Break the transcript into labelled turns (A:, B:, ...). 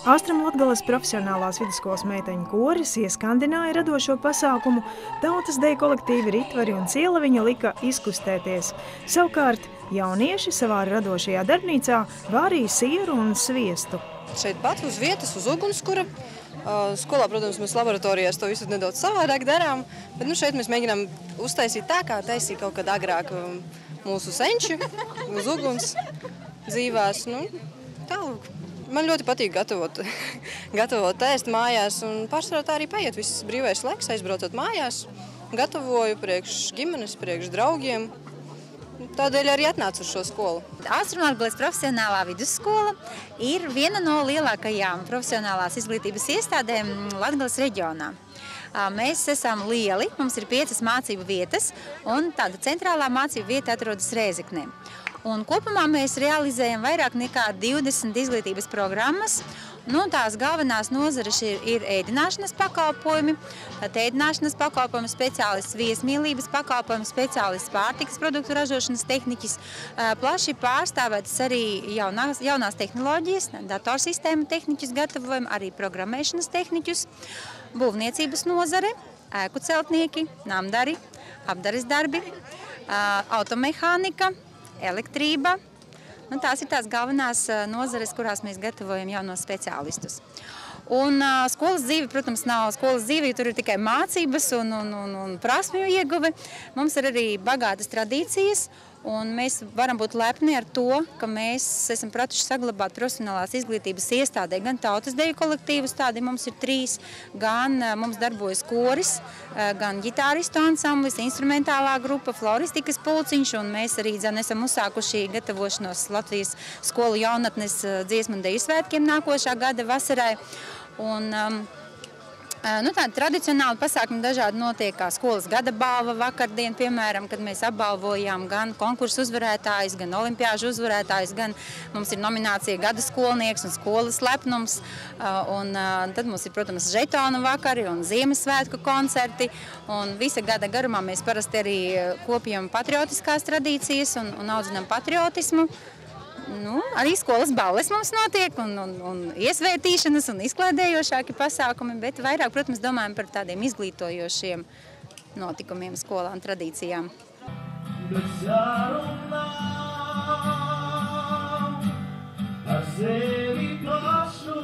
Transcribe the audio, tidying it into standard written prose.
A: Austrumlatgales profesionālās vidusskolas meiteņu koris ieskandināja radošo pasākumu, tautas deju kolektīvi Ritvari un Cielaviņa lika izkustēties. Savukārt jaunieši savā radošajā darbnīcā vārīja sieru un sviestu.
B: Šeit pat uz vietas, uz ugunskura. Skolā, protams, mēs laboratorijās to visu nedaudz savādāk darām, bet šeit mēs mēģinām uztaisīt tā, kā taisīja kaut kad agrāk mūsu senči uz uguns dzīvās. Tālūk. Man ļoti patīk gatavot ēst mājās, un pārsvarā tā arī paiet viss brīvais laiks, aizbraucot mājās. Gatavoju priekš ģimenes, priekš draugiem. Tādēļ arī atnācu uz šo skolu.
C: Austrumlatgales profesionālā vidusskola ir viena no lielākajām profesionālās izglītības iestādēm Latgales reģionā. Mēs esam lieli, mums ir 5 mācību vietas, un tāda centrālā mācību vieta atrodas Rēzeknē. Un kopumā mēs realizējam vairāk nekā 20 izglītības programmas. Tās galvenās nozares ir ēdināšanas pakalpojumi, ēdināšanas pakalpojumi speciālists, viesmīlības pakalpojumi speciālists, pārtikas produktu ražošanas tehniķis, plaši pārstāvētas arī jaunās tehnoloģijas, datorsistēmu tehniķus gatavojam, arī programmēšanas tehniķus, būvniecības nozare, ēku celtnieki, namdari, apdares darbi, automehānika, elektrība. Tās ir tās galvenās nozares, kurās mēs gatavojam jaunos speciālistus. Un skolas dzīve, protams, nav skolas dzīve, jo tur ir tikai mācības un prasmju ieguve. Mums ir arī bagātas tradīcijas, un mēs varam būt lepni ar to, ka mēs esam pratuši saglabāt profesionālās izglītības iestādē gan tautas deju kolektīvus, tādi mums ir 3, gan mums darbojas koris, gan ģitāristu ansamblis, instrumentālā grupa, floristikas pulciņš, un mēs arī esam uzsākuši gatavošanos Latvijas skolu jaunatnes dziesmu un deju svētkiem nākošā gada vasarai. Tādi tradicionāli pasākumi dažādi notiek, kā skolas gada balva vakardien, piemēram, kad mēs apbalvojām gan konkursu uzvarētājus, gan olimpiāžu uzvarētājus, gan mums ir nominācija gada skolnieks un skolas lepnums. Tad mums ir, protams, žetonu vakari un Ziemassvētku koncerti. Un visa gada garumā mēs parasti arī kopjam patriotiskās tradīcijas un audzinām patriotismu. Arī skolas balles mums notiek un iesvētīšanas un izklaidējošāki pasākumi, bet vairāk, protams, domājam par tādiem izglītojošiem notikumiem skolā un tradīcijām. Ar sevi pašu